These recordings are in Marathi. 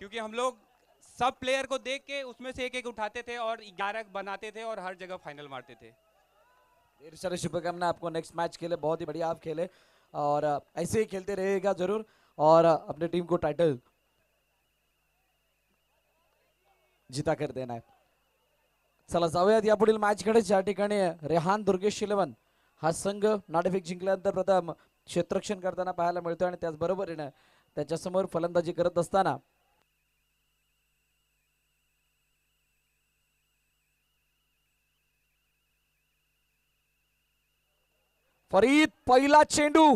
क्योंकि हम लोग सब प्लेयर को देख के उसमें से एक एक उठाते थे और 11 बनाते थे और हर जगह फाइनल मारते थे। ढेर सारी शुभकामना आपको नेक्स्ट मैच के लिए, बहुत ही बढ़िया आप खेले और ऐसे ही खेलते रहेगा जरूर और अपनी टीम को टाइटल जिता कर देना है. चला जाऊयात या पुढील मॅचकडे, ज्या ठिकाणी रेहान दुर्गेश इलेव्हन हा संघ नाणेफेक जिंकल्यानंतर प्रथम क्षेत्ररक्षण करताना पाहायला मिळतोय आणि त्याचबरोबरीने त्याच्यासमोर फलंदाजी करत असताना फरीद पहिला चेंडू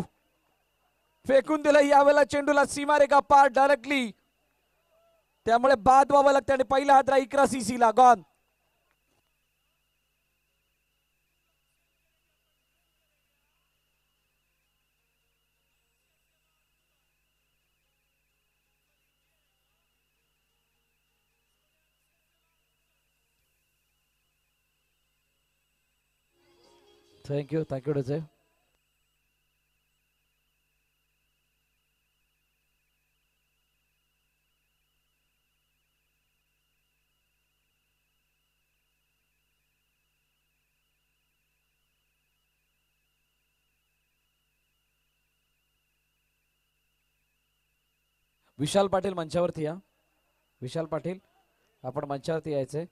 फेकून दिला, यावेळेला चेंडूला सीमारेखा पार डायरेक्टली, त्यामुळे बाद व्हावं लागतं आणि पहिला हादरा इकरा सीसीला gone. Thank you thank you DJ. Vishal Patil मंचावरती या. विशाल पाटील आपण मंचावरती यायचंय.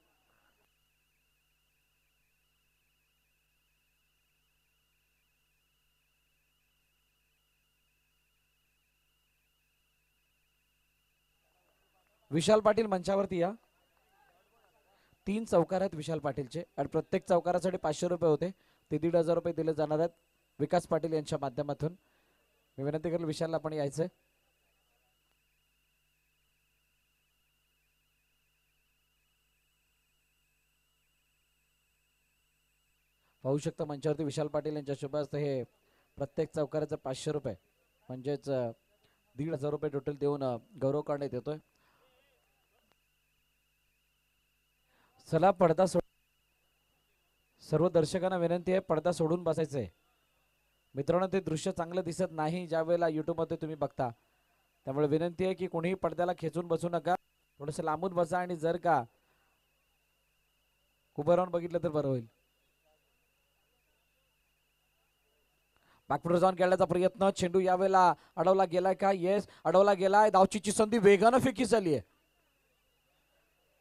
विशाल पाटील मंचावरती या. 3 चौकार आहेत विशाल पाटीलचे आणि प्रत्येक चौकारासाठी 500 रुपये होते, ते 1,500 रुपये दिले जाणार आहेत विकास पाटील यांच्या माध्यमातून. मी विनंती करेल विशालला आपण यायचंय. पाहू शकता मंचावरती विशाल पाटील यांच्या शुभ हस्ते हे प्रत्येक चौकाराचं 500 रुपये म्हणजेच 1,500 रुपये टोटल देऊन गौरव करण्यात येतोय. चला पडदा सोड, सर्व दर्शकांना विनंती आहे पडदा सोडून बसायचंय. मित्रांनो ते दृश्य चांगलं दिसत नाही ज्या वेळेला युट्यूबमध्ये तुम्ही बघता, त्यामुळे विनंती आहे की कोणीही पडद्याला खेचून बसू नका, थोडंसं लांबून बसा आणि जर का उभं राहून बघितलं तर बरं होईल. बॅकफुटर जाऊन खेळण्याचा प्रयत्न, चेंडू यावेळेला अडवला गेलाय का? येस, अडवला गेलाय. धावचीची संधी, वेगानं फेकी झाली आहे,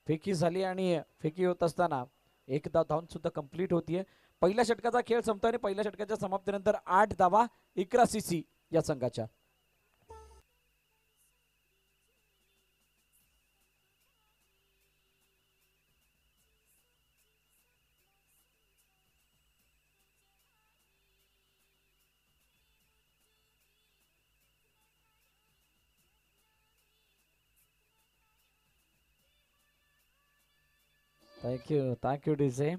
फेकी झाली आणि फेकी होत असताना एक धाव धावून सुद्धा कंप्लीट होतीये. पहिल्या षटकाचा खेळ संपतो आणि पहिल्या षटकाच्या समाप्तीनंतर 8 धावा इकरा सीसी या संघाच्या. Thank you DJ.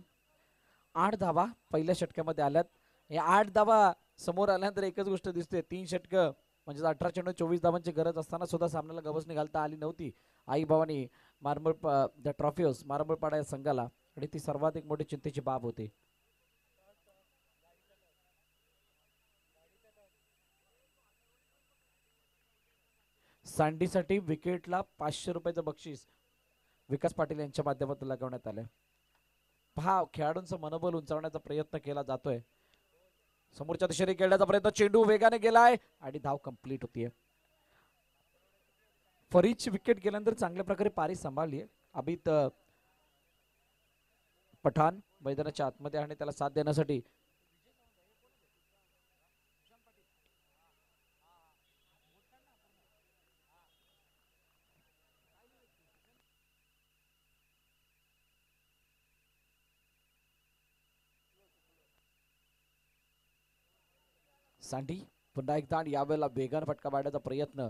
8 धावा पहिल्या षटकामध्ये आल्यात. या 8 धावा समोर आल्यानंतर एकच गोष्ट दिसते, 3 षटक म्हणजे 18 चेंडू 24 धावांची गरज असताना सुद्धा सामन्याला गवसणी घालता आली नव्हती आई भवानी मारमळ द ट्रॉफी हाऊस मारमळपाडा या संघाला, आणि ती सर्वाधिक मोठी चिंतेची बाब होती. सँडीसाठी विकेटला 500 रुपयाचं बक्षीस विकास पाटील यांच्या माध्यमातून लगवण्यात आले. पहा खेळाडूंचं मनोबल उंचावण्याचा प्रयत्न केला जातोय. समोरच्या दिशेने खेळण्याचा प्रयत्न, चेंडू वेगाने गेलाय आणि धाव कंप्लीट होतीये. फरीदची विकेट गेल्यानंतर चांगल्या प्रकारे पारी सांभाळली आहे अभित पठाण मैदानाच्या आतमध्ये आणि त्याला साथ देण्यासाठी सांडी पुन्हा एकदा, आणि यावेळेला वेगाने फटका मारण्याचा प्रयत्न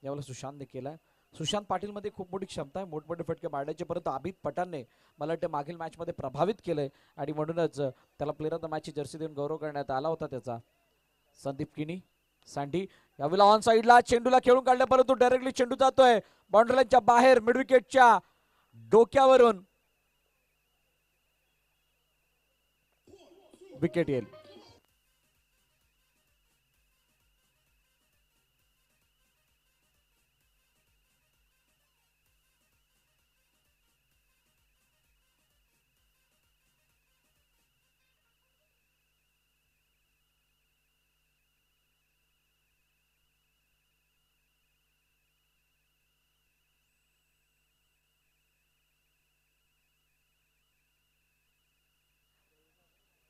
यावेळेला सुशांतने केलाय. सुशांत पाटील मध्ये खूप मोठी क्षमता आहे मोठमोठे फटके मारण्याचे, परंतु अभित पठाणने मला वाटतं मागील मॅच मध्ये प्रभावित केलंय आणि म्हणूनच त्याला प्लेअर ऑफ द मॅचची जर्सी देऊन गौरव करण्यात आला होता त्याचा. संदीप किनी सांडी यावेळेला ऑन साईडला चेंडूला खेळून काढलं, परंतु डायरेक्टली चेंडू जातोय बाउंड्री लाईनच्या बाहेर, मिड विकेटच्या डोक्यावरून विकेट येईल.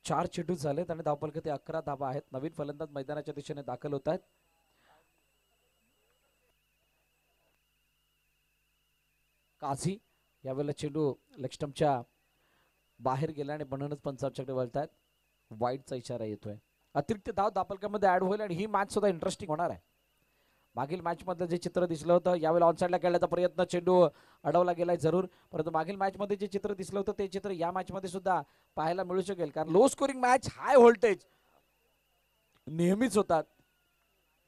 4 चेंडू झालेत आणि धावफलकात 11 धावा आहेत. नवीन फलंदाज मैदानाच्या दिशेने दाखल होत आहेत. काझी यावेळेला चेंडू लेग स्टंपच्या बाहेर गेला आणि म्हणूनच पंच आमच्याकडे वळतायत. वाईडचा इशारा येतोय. अतिरिक्त धाव धावफलकामध्ये ऍड होईल आणि ही मॅच सुद्धा इंटरेस्टिंग होणार आहे. मागील मॅच मध्ये जे चित्र दिसलं होतं यावेळेला ऑनसाइडला खेळण्याचा प्रयत्न, चेंडू अडवला गेलाय जरूर, परंतु मागील मॅच मध्ये जे चित्र दिसलं होतं ते चित्र या मॅच मध्ये सुद्धा पाहायला मिळू शकेल. कारण low scoring match high voltage नेहमीच होतात,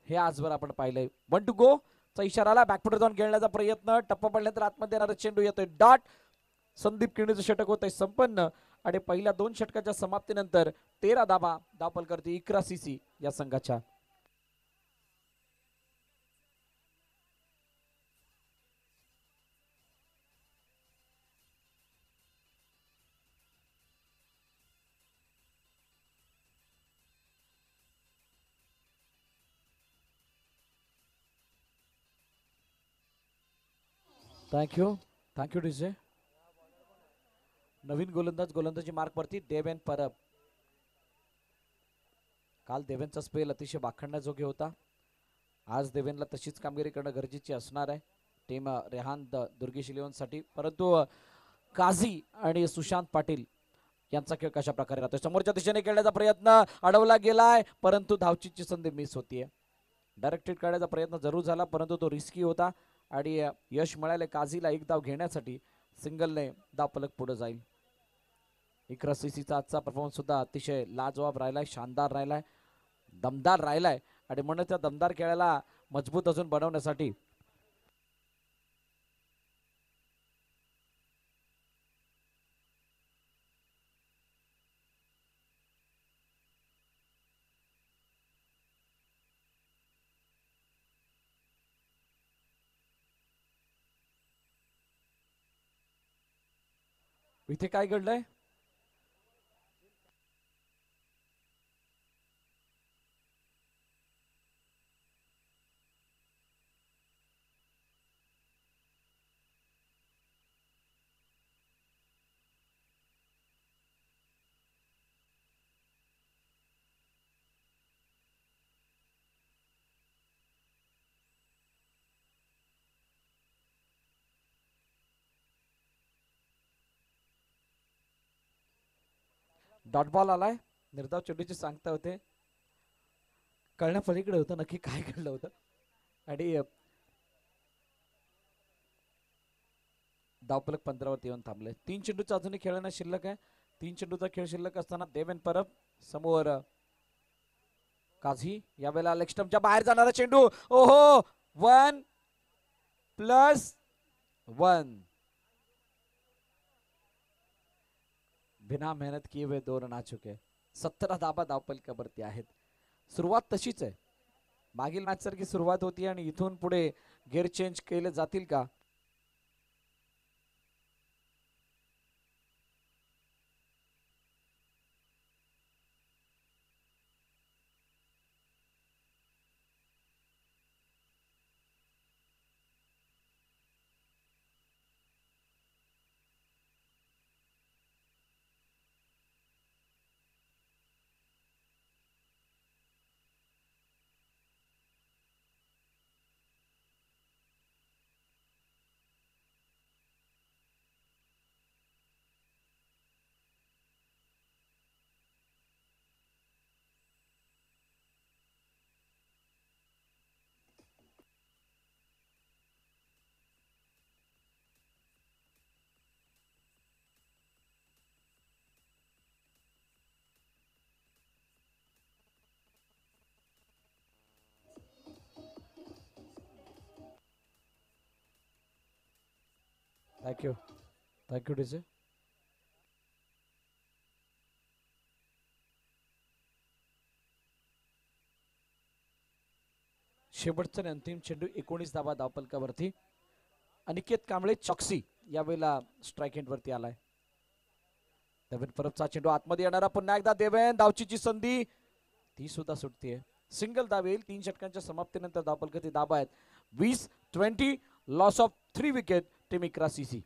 हे आजवर आपण पाहिलंय. 1 to go चा इशारा आला. बॅकफुटर जाऊन खेळण्याचा प्रयत्न, टप्पा पडल्यानंतर आतमध्ये येणारा चेंडू येतोय डॉट. संदीप किणीचं षटक होतंय संपन्न आणि पहिल्या 2 षटकाच्या समाप्तीनंतर 13 धावा धावफलकावरती इकरा सीसी या संघाच्या. Thank you thank you DJ. नवीन गोलंदाजी मार्क वरती देवेन परब. काल देवेनचा स्पेल अतिशय वाखाणण्याजोगे होता. आज देवेनला तशीच कामगिरी करणं गरजेची असणार आहे टीम रेहान दुर्गेश इलेव्हनसाठी. परंतु काझी आणि सुशांत पाटील यांचा खेळ कशा प्रकारे राहतोय. समोरच्या दिशेने खेळण्याचा प्रयत्न अडवला गेलाय, परंतु धावचीची संधी मिस होतीये. डायरेक्ट हिट करण्याचा प्रयत्न जरूर झाला, परंतु तो रिस्की होता आणि यश मिळाले काझीला एक धाव घेण्यासाठी. सिंगलने धावफलक पुढे जाईल. इकरा सीसीचा आजचा परफॉर्मन्स सुद्धा अतिशय लाजवाब राहिलाय, शानदार राहिलाय, दमदार राहिलाय आणि म्हणून त्या दमदार खेळाला मजबूत अजून बनवण्यासाठी इथे काय घडलंय. डॉट बॉल आलाय. निर्धाव चेंडूची सांगता होते, कळण्या पलीकडे होतं नक्की काय घडलं होतं. आणि धावफलक 15 वरती येऊन थांबले. 3 चेंडूचा अजूनही खेळणं शिल्लक आहे. 3 चेंडूचा खेळ शिल्लक असताना देवेन परब समोर काझी. यावेळेला लेग स्टंपच्या बाहेर जाणारा चेंडू. ओहो, 1+1. बिना मेहनत किए हुए 2 रन आ चुके. 17 धाबा धावफलकावरती आहेत. सुरुवात तशीच आहे, मागील मॅच सारखी सुरुवात होती आणि इथून पुढे गेअर चेंज केले जातील का. Thank you DJ. शेवटचा अंतिम चेंडू 19 धावा धावफलकावरती. अनिकेत कांबळे चॉक्सी यावेळेला स्ट्राइक एंड वरती आलाय. देवेन परबचा चेंडू आतमध्ये येणारा, पुन्हा एकदा देवेन, धावचीची संधी ती सुद्धा सुटतीये. सिंगल धाव येईल. 3 षटकांच्या समाप्तीनंतर धावफलकावरती धाबा आहेत 20-20. Loss of 3 wicket team Iqra CC.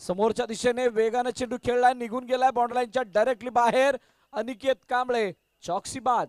समोरच्या दिशेने वेगाने चेंडू खेळलाय, निघून गेलाय बाउंड्री लाईनच्या डायरेक्टली बाहेर. अनिकेत कांबळे चौकसी बाद.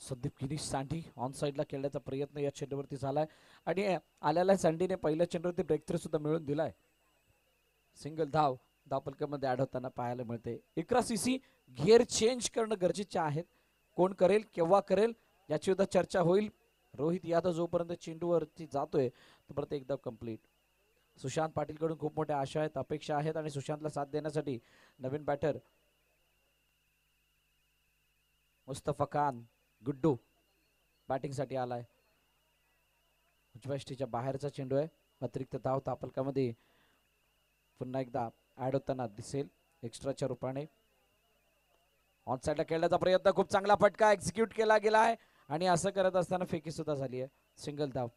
संदीप किनी सँडी ऑन साईडला खेळण्याचा प्रयत्न या चेंडूवरती झालाय आणि आलेल्या सँडीने पहिल्या चेंडूवरती ब्रेक थ्रू सुद्धा मिळवून दिलाय. सिंगल धाव धावपलकामध्ये ऍड होताना पाहायला मिळते. इकरा सीसी गिअर चेंज करणं गरजेचे आहेत. कोण करेल केव्हा करेल याची सुद्धा चर्चा होईल. रोहित यादव जोपर्यंत चेंडूवरती जातोय तोपर्यंत एकदा कंप्लीट. सुशांत पाटील कडून खूप मोठ्या आशा आहेत, अपेक्षा आहेत आणि सुशांतला साथ देण्यासाठी नवीन बॅटर मुस्तफा खान गुड्डू बॅटिंग साठी आलाय. उजव्या यष्टीच्या बाहेरचा चेंडू आहे. अतिरिक्त धाव तापलकामध्ये पुन्हा एकदा ऍड होताना दिसेल एक्स्ट्राच्या रूपाने. ऑन साइडला खेळण्याचा प्रयत्न, खूप चांगला फटका एक्झिक्यूट केला गेला आहे आणि असं करत असताना फेकी सुद्धा झाली आहे. सिंगल धाव.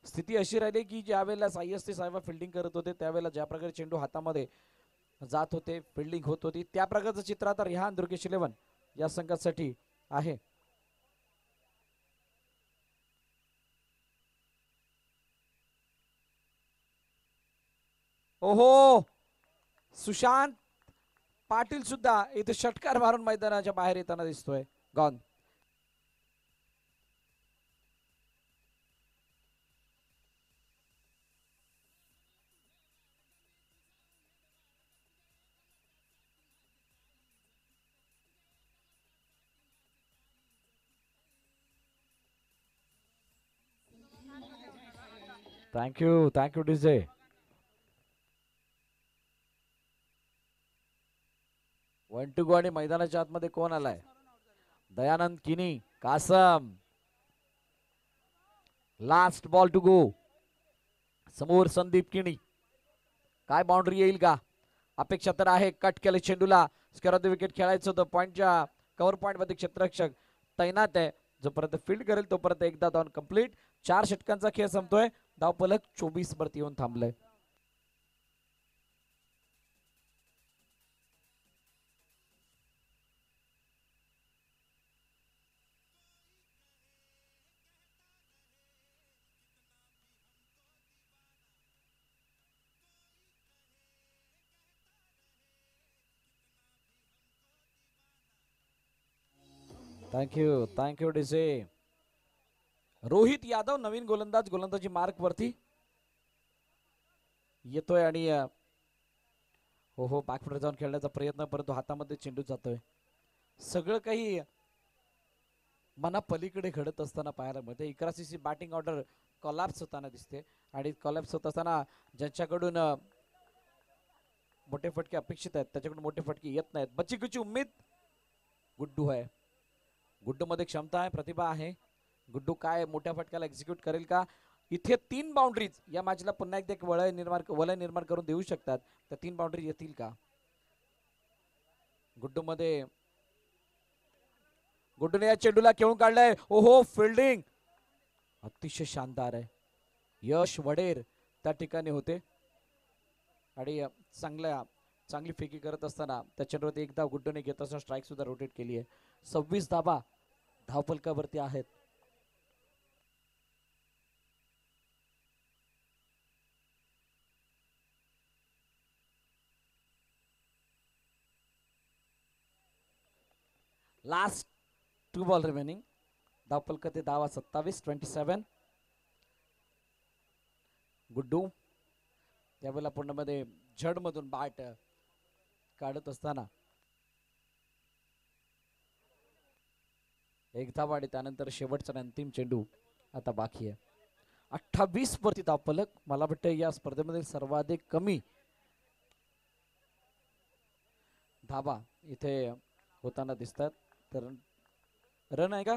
स्थिती अशी राहिली की ज्या वेळेला साईएसटी साहेब फिल्डिंग करत होते त्यावेळेला ज्या प्रकारे चेंडू हातामध्ये जात होते, फिल्डिंग होत होती, त्या प्रकारचं चित्र आता रिहान दुर्गेश 11 या संघासाठी आहे. ओहो, सुशांत पाटील सुद्धा इथे षटकार मारून मैदानाच्या बाहेर येताना दिसतोय. Gone. Thank you DJ. One to go आणि मैदानाच्या आतमध्ये कोण आलाय? Dayanand Kini, Kasam. Last ball to go. समोर संदीप किनी. काय बाउंड्री येईल का? अपेक्षा तर आहे. कट केले चेंडूला. स्क्वेअर विकेट खेळायचं होतं. पॉइंटच्या कव्हर पॉइंट मध्ये क्षेत्ररक्षक तैनात आहे. जोपर्यंत फील्ड करेल तोपर्यंत एकदा धाव कंप्लीट. 4 षटकांचा खेळ संपतोय. धावफलक 24 वरती येऊन थांबलंय. Thank you DJ. रोहित यादव नवीन गोलंदाज गोलंदाजी मार्क वरती येतोय आणि हो बॅकफुटवर जाऊन खेळण्याचा प्रयत्न, परंतु हातामध्ये चेंडू जातोय. सगळं काही मना पलीकडे घडत असताना पाहायला मिळते. 11 सीसी बॅटिंग ऑर्डर कॉलॅप्स होताना दिसते आणि कॉलॅप्स होत असताना ज्यांच्याकडून मोठे फटके अपेक्षित आहेत त्याच्याकडून मोठे फटके येत नाहीत. बच्चीची उम्मीद गुड्डू आहे. गुड्डू मध्ये क्षमता आहे, प्रतिभा आहे. गुड्डू काय मोठ्या फटक्याला एक्झिक्यूट करेल का? इथे 3 बाउंड्रीज या मॅचला पुन्हा एकदा एक वलय निर्माण करून देऊ शकतात. त्या 3 बाउंड्री येतील का? गुड्डूने या चेंडूला खेळून काढलाय. ओहो, फिल्डिंग अतिशय शानदार आहे. यश वडेर त्या ठिकाणी होते आणि चांगली फेकी करत असताना त्या चेंडूवरती एकदा गुड्डूने घेत असताना स्ट्राईक सुद्धा रोटेट केली आहे. 26 धाबा धावफलकावरती आहेत. Last 2 ball remaining. धावफलक ते धावा 27-27. गुड्डू त्यावेळेला पूर्णमध्ये झड मधून बॅट काढत असताना एक धाव आणि त्यानंतर शेवटचा अंतिम चेंडू आता बाकी आहे. 28 वरती धावफलक. मला वाटतं या स्पर्धेमध्ये सर्वाधिक कमी धावा इथे होताना दिसतात. तर रन आहे का?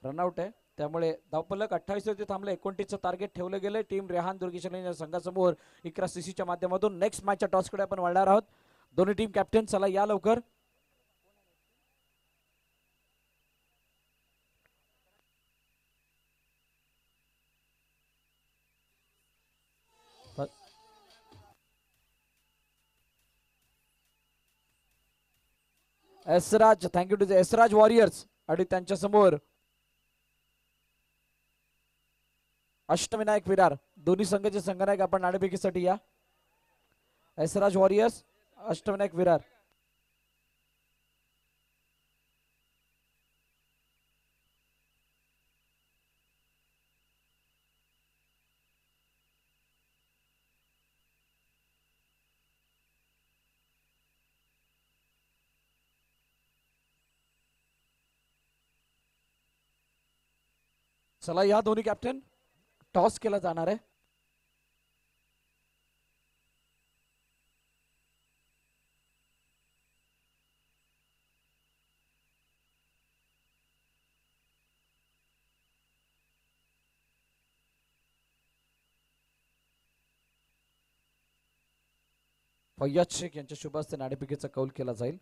रनआउट आहे. त्यामुळे धावफलक 28 वरती थांबले. 29चं टार्गेट ठेवलं गेलं टीम रेहान दुर्गेश या संघासमोर 11 सीसीच्या माध्यमातून. नेक्स्ट मॅचच्या टॉसकडे आपण वळणार आहोत. दोन्ही टीम कॅप्टन चला या लवकर. Esraj, thank you to Esraj Warriors आणि त्यांच्या समोर अष्टविनायक विरार. दोन्ही संघाचे संघनायक आपण नाणेफेकीसाठी या. एसराज वॉरियर्स, अष्टविनायक विरार. चला या दोन्ही कॅप्टन. टॉस केला जाणार आहे. फय्याद शेख यांच्या शुभ हस्ते नाणेफेकीचा कौल केला जाईल.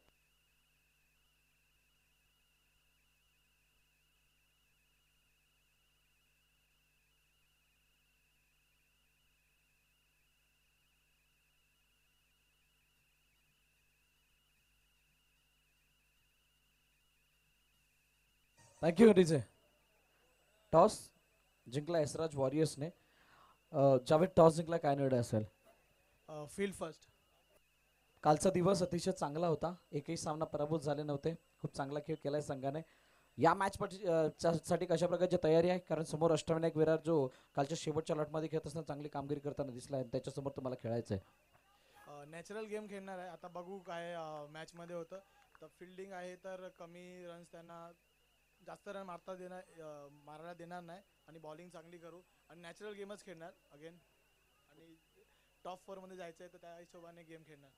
Thank you DJ. टॉस जिंकला एसराज वॉरियर्सने. जावेद, टॉस जिंकला, काय निर्णय असेल? Field first. कालचा दिवस अतिशय चांगला होता. एकही सामना पराभूत झाले नव्हते. खूप चांगला खेळ केलाय संघाने. या मॅच साठी कशा प्रकारची तयारी आहे? कारण समोर अष्टविनायक विरार जो कालच्या शेवटच्या लॉटमध्ये खेळत असताना चांगली कामगिरी करताना दिसला आहे, त्याच्यासमोर तुम्हाला खेळायचं आहे. नॅचरल गेम खेळणार आहे. आता बघू काय मॅच मध्ये होतं. तर फिल्डिंग आहे तर कमी रन्स त्यांना जास्त रन मारायला देणार नाही आणि बॉलिंग चांगली करू आणि नॅचरल गेमच खेळणार अगेन आणि टॉप 4 मध्ये जायचं आहे तर त्या हिशोबाने गेम खेळणार.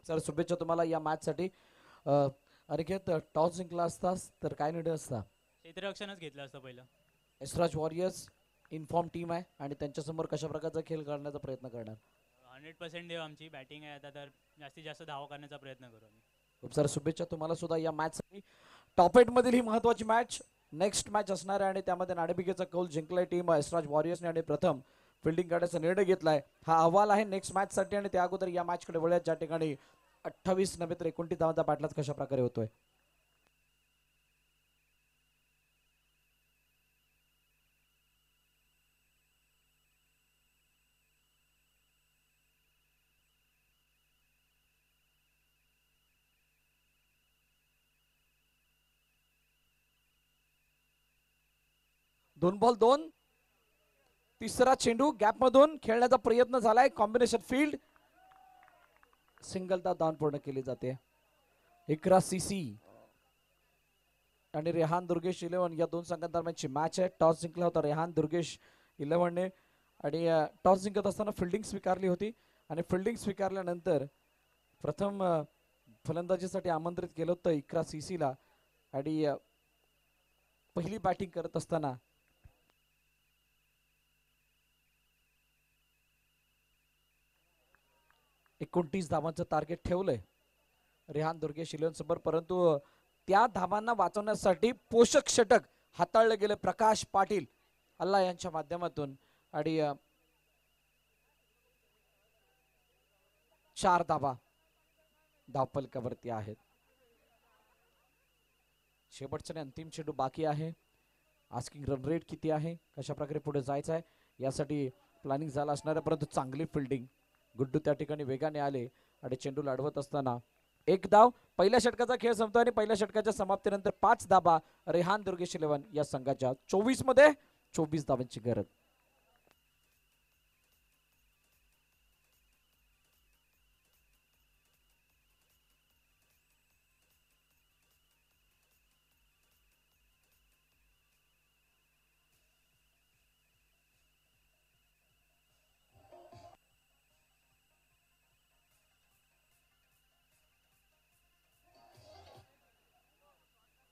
सर, शुभेच्छा तुम्हाला या मॅच साठी. अनिकेत, टॉस जिंकला असतास तर काय निर्णय असता? क्षेत्ररक्षणच घेतलं असतं पहिलं. एसराज वॉरियर्स इन्फॉर्म टीम आहे आणि त्यांच्यासमोर कशा प्रकारचा खेळ करण्याचा प्रयत्न करणार? 100% देऊ. आमची बॅटिंग आहे आता, तर जास्तीत जास्त धावा करण्याचा प्रयत्न करू आम्ही. खूप साऱ्या शुभेच्छा तुम्हाला सुद्धा या मॅच साठी. टॉप 8 मधील ही महत्वाची मॅच नेक्स्ट मॅच असणार आहे आणि त्यामध्ये नाणेफेकीचा कौल जिंकलाय टीम एसराज वॉरियर्सने आणि प्रथम फिल्डिंग करण्याचा निर्णय घेतलाय. हा अहवाल आहे नेक्स्ट मॅच साठी आणि त्या अगोदर या मॅच कडे वळूयात, ज्या ठिकाणी 28 नव्हे तर 29 धावांचा पाठलाग कशा प्रकारे होतोय. दोन बॉल दोन. तिसरा चेंडू गॅप मधून खेळण्याचा प्रयत्न झालाय. कॉम्बिनेशन फील्ड, सिंगल धाव पूर्ण केली जाते. इकरा सीसी आणि रेहान दुर्गेश 11 या दोन संघांदरम्यानची मॅच आहे. टॉस जिंकला होता रेहान दुर्गेश 11 ने आणि टॉस जिंकत असताना फिल्डिंग स्वीकारली होती आणि फिल्डिंग स्वीकारल्यानंतर प्रथम फलंदाजीसाठी आमंत्रित केलं होतं इकरा सीसीला आणि पहिली बॅटिंग करत असताना 29 धावांचं टार्गेट ठेवलंय रेहान दुर्गेश 11 समोर, परंतु त्या धावांना वाचवण्यासाठी पोषक षटक हाताळलं गेलं प्रकाश पाटील अल्ला यांच्या माध्यमातून आणि 4 धावा धावफलकावरती आहेत. शेवटचा आणि अंतिम चेंडू बाकी आहे. आस्किंग रन रेट किती आहे, कशा प्रकारे पुढे जायचं आहे यासाठी प्लॅनिंग झालं असणार आहे, परंतु चांगली फिल्डिंग. गुड्डू त्या ठिकाणी वेगाने आले आणि चेंडूला अडवत असताना एक धाव. पहिल्या षटकाचा खेळ संपतो आणि पहिल्या षटकाच्या समाप्तीनंतर 5 धाबा रेहान दुर्गेश 11 या संघाच्या 24 मध्ये 24 धावांची गरज.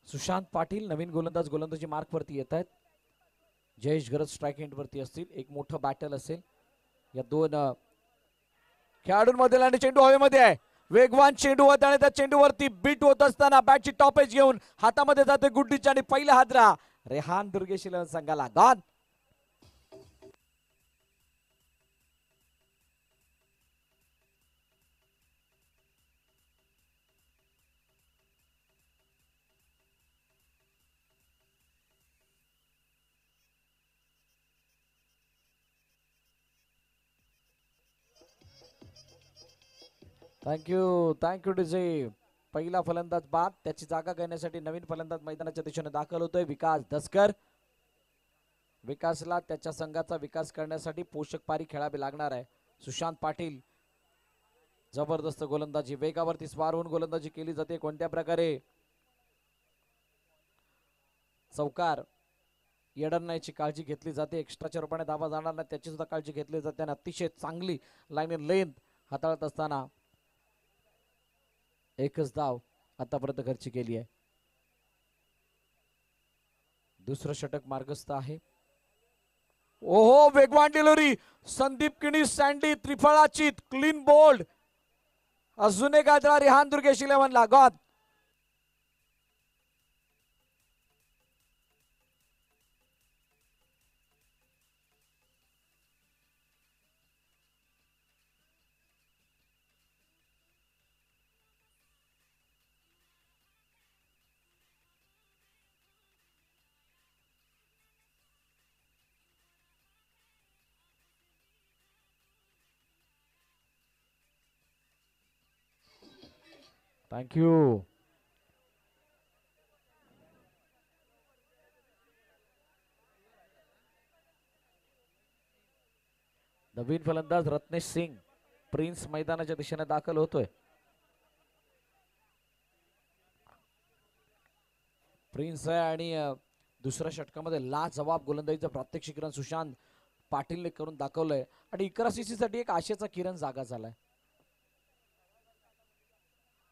सुशांत पाटील नवीन गोलंदाजी मार्क वरती येत आहेत. जयेश गरज स्ट्राईक एंड वरती असतील. एक मोठं बॅटल असेल या दोन खेळाडूंमध्ये आणि चेंडू हवेमध्ये आहे. वेगवान चेंडू होता आणि त्या चेंडूवरती बीट होत असताना बॅटची टॉपेज घेऊन हातामध्ये जाते गुड्डीच्या आणि पहिला हादरा रेहान दुर्गेश संघाला गॉन. Thank you DJ. पहिला फलंदाज बाद, त्याची जागा घेण्यासाठी नवीन फलंदाज मैदानाच्या दिशेने दाखल होतोय विकास दसकर. विकासला त्याच्या संघाचा विकास करण्यासाठी पोषक पारी खेळावी लागणार आहे. सुशांत पाटील जबरदस्त गोलंदाजी, वेगावरती स्वार होऊन गोलंदाजी केली जाते. कोणत्या प्रकारे चौकार येडण्याची काळजी घेतली जाते. एक्स्ट्राच्या रूपाने धावा जाणार नाही त्याची सुद्धा काळजी घेतली जाते. आणि अतिशय चांगली लाईन इन लेंथ हाताळत असताना एकच धाव आतापर्यंत घरची केली आहे. दुसरं षटक मार्गस्थ आहे. ओहो, वेगवान डिलिव्हरी, संदीप किणी, सँडी त्रिफळाची क्लीन बोल्ड. अजून एक आदळा रिहान दुर्गेश 11 ला गॉड. थँक्यू. नवीन फलंदाज रत्नेश सिंग प्रिन्स मैदानाच्या दिशेने दाखल होतोय. प्रिन्स आहे आणि दुसऱ्या षटकामध्ये लाजवाब गोलंदाजीचं प्रात्यक्षिक किरण सुशांत पाटीलने करून दाखवलंय. आणि इकरा सीसी साठी एक आशेचा किरण जागा झालाय.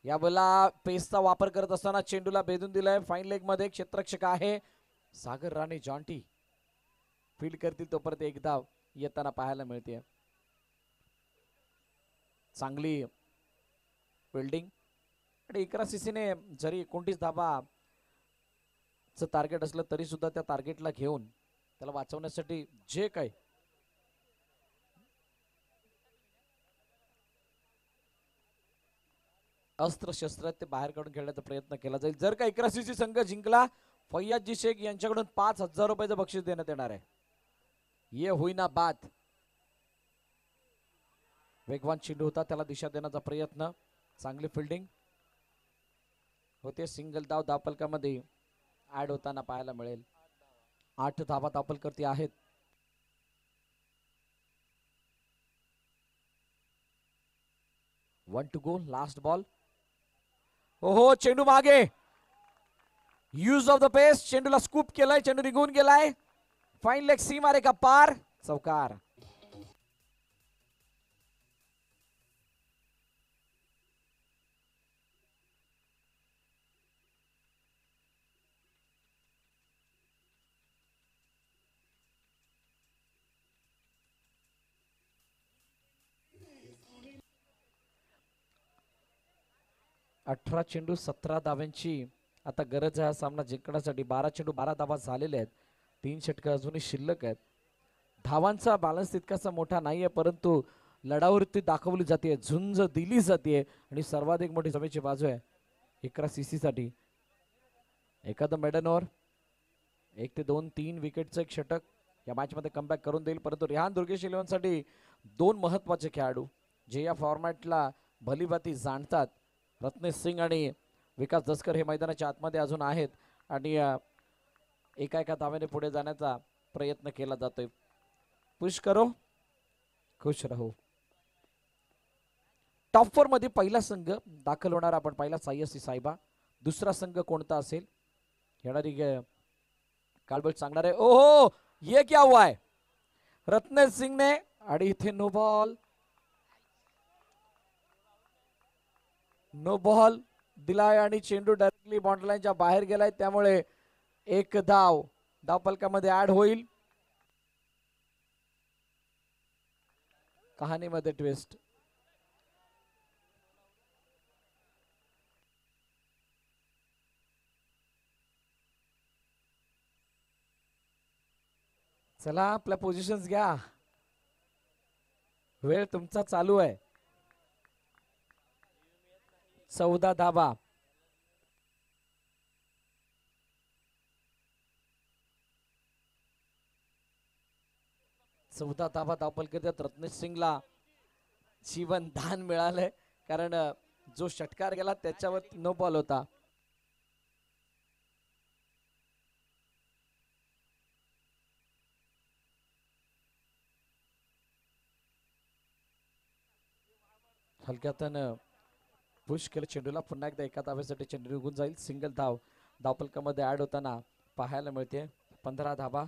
यावेळेला पेसचा वापर करत असताना चेंडूला भेदून दिलाय. फाईन लेग मध्ये क्षेत्ररक्षक आहे सागर राणे जॉन्टी. फील्ड करतील तोपर्यंत एक धाव येताना पाहायला मिळते. चांगली फिल्डिंग. आणि इकरा सीसीने जरी 29 धावा टार्गेट असलं तरी सुद्धा त्या टार्गेटला घेऊन त्याला वाचवण्यासाठी जे काही अस्त्र शस्त्र ते बाहेर काढून खेळण्याचा प्रयत्न केला जाईल. जर का इकरा सीसी संघ जिंकला फैयाजी शेख यांच्याकडून 5,000 रुपयाचं बक्षीस देण्यात येणार आहे. ये होईना बात. वेगवान चेंडू होता, त्याला दिशा देण्याचा प्रयत्न. चांगली फिल्डिंग होते. सिंगल धाव धावफलकामध्ये ऍड होताना पाहायला मिळेल. 8 धावा धावफलकरती आहेत. One to go, last ball. ओहो, चेंडू मागे. Use of the pace. चेंडूला स्कूप केलाय, चेंडू निघून गेलाय. फाईन लेग सीमा रेखा पार, चौकार. अठरा चेंडू 17 धाव्यांची आता गरज आहे हा सामना जिंकण्यासाठी. 12 चेंडू 12 धावा झालेले आहेत. 3 षटकं अजूनही शिल्लक आहेत. धावांचा बॅलन्स तितकासा मोठा नाहीये, परंतु लढावृत्ती दाखवली जाते, झुंज दिली जाते. आणि सर्वाधिक मोठी जमेची बाजू आहे इकरा सीसी साठी. एखादं मेडन ओव्हर 1 ते 2 3 विकेटचं एक षटक या मॅच मध्ये कमबॅक करून देईल. परंतु रिहान दुर्गेश 11 साठी 2 महत्वाचे खेळाडू जे या फॉर्मॅटला भलीभाती जाणतात. रत्नेश सिंग आणि विकास दसकर हे मैदानाच्या आतमध्ये अजून आहेत. आणि एका एका धावेने पुढे जाण्याचा प्रयत्न केला जातोय. पुश करो खुश रहो. टॉप 4 मध्ये पहिला संघ दाखल होणार आपण पहिला सायसी साहेबा. दुसरा संघ कोणता असेल येणारी कालबेट सांगणार आहे. ओहो, ये क्या हुआ है. रत्नेश सिंग ने आणि इथे नो बॉल. नो बॉल दिलाय आणि चेंडू डायरेक्टली बाउंड्री लाईनच्या बाहेर गेलाय. त्यामुळे एक धाव धावफलकामध्ये ऍड होईल. कहाणीमध्ये ट्विस्ट. चला आपल्या पोझिशन्स घ्या, वेळ तुमचा चालू आहे. 14 धावा. धावा धावफलक करतात. रत्नेश सिंगला जीवन दान मिळालंय. कारण जो षटकार गेला त्याच्यावर नो बॉल होता. हलक्यातनं पुश केलं चेंडूला. पुन्हा एकदा एका धावेसाठी चेंडू निघून जाईल. सिंगल धाव धावपलकामध्ये ऍड होताना पाहायला मिळते. 15 धावा.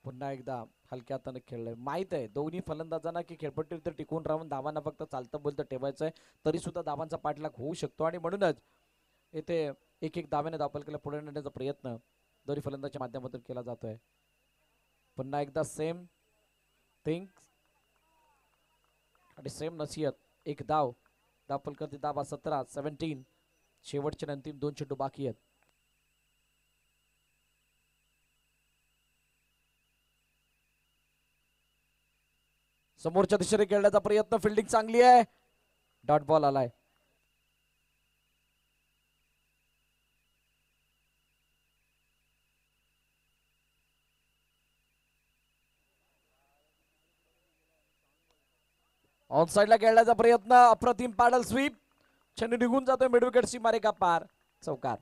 पुन्हा एकदा हलक्या हाताने खेळलंय. माहित आहे दोन्ही फलंदाजांना की खेळपट्टीवर टिकून राहून धावांना फक्त चालतं बोलतं ठेवायचंय, तरी सुद्धा धावांचा पाठलाग होऊ शकतो आणि म्हणूनच येथे एक एक धाव्याने धावपलकाला पुढे नेण्याचा प्रयत्न दोन्ही फलंदाजाच्या माध्यमातून केला जातोय. पुन्हा एकदा सेम थिंग्स आणि सेम नसीहत. एक धाव धावपलकावरती धावा 17 शेवटचे अंतिम 2 चेंडू बाकी आहेत. समोरच्या दिशेने खेळण्याचा प्रयत्न. फिल्डिंग चांगली आहे. डॉट बॉल आलाय. ऑन साइडला खेळण्याचा प्रयत्न. अप्रतिम पॅडल स्वीप. चेंडू निघून जातोय मिड विकेट सीमारेखा पार. चौकार.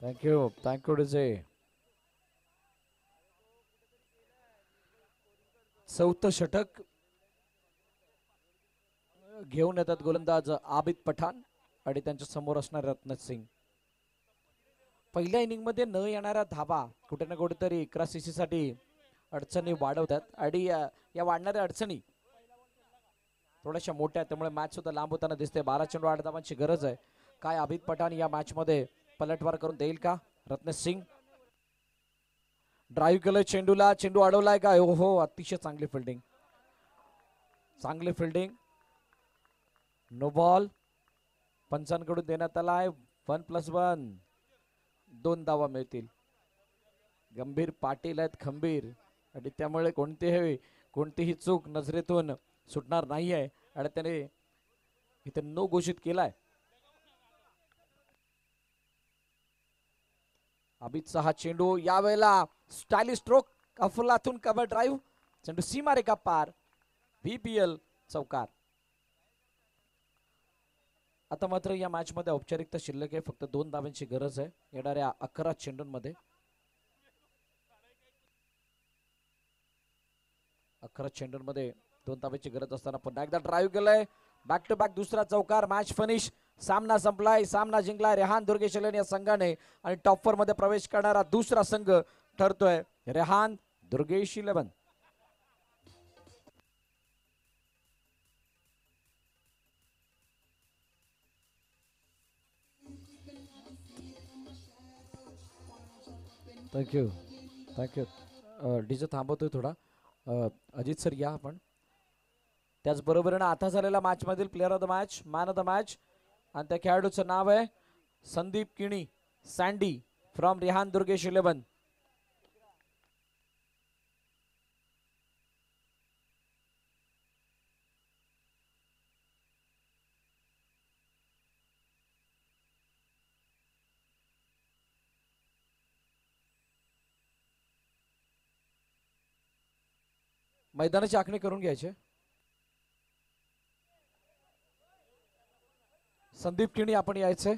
Thank you DJ. चौथं षटक घेऊन येतात गोलंदाज आबिद पठाण आणि त्यांच्या समोर असणारे रत्न सिंग. पहिल्या इनिंग मध्ये न येणाऱ्या धावा कुठे ना कुठेतरी 11 सीसी साठी अडचणी वाढवतात आणि या वाढणाऱ्या अडचणी थोड्याशा मोठ्या, त्यामुळे मॅच सुद्धा लांब होताना दिसते. 12 चेंडू 8 धावांची गरज आहे. काय आबिद पठाण या मॅच मध्ये पलटवार करून देईल का? रत्न सिंग ड्राईव्ह केलं चेंडूला. चेंडू अडवलाय का? हो, अतिशय चांगली फिल्डिंग. चांगली फिल्डिंग. नो बॉल पंचांकडून देण्यात आलाय. 1+1 2 धावा मिळतील. गंभीर पाटील आहेत खंबीर आणि त्यामुळे कोणतीही चूक नजरेतून सुटणार नाहीये आणि त्याने इथे नो घोषित केलाय. अभितचा हा चेंडू यावेळेला स्टायलिश स्ट्रोक. अफलातून कव्हर ड्राईव्ह. चेंडू सीमारेखा पार. VPL चौकार. आता मात्र या मॅच मध्ये औपचारिकता शिल्लक आहे. फक्त 2 धावांची गरज आहे येणाऱ्या 11 चेंडूंमध्ये. 11 चेंडूंमध्ये 2 धावांची गरज असताना पुन्हा एकदा ड्राईव्ह केलंय. बॅक टू बॅक दुसरा चौकार. Match finish. सामना संपलाय. सामना जिंकलाय रेहान दुर्गेश या संघाने आणि टॉप 4 मध्ये प्रवेश करणारा दुसरा संघ ठरतोय रेहान दुर्गेश 11. थँक्यू डीजे थांबवतोय थोडा. अजित सर या आपण. त्याचबरोबर आता झालेल्या मॅच मधील player of the match, man of the match आणि त्या खेळाडूचं नाव आहे संदीप किणी सँडी फ्रॉम रेहान दुर्गेश 11. मैदानाची आखणी करून घ्यायचे. संदीप किणी आपण यायचे.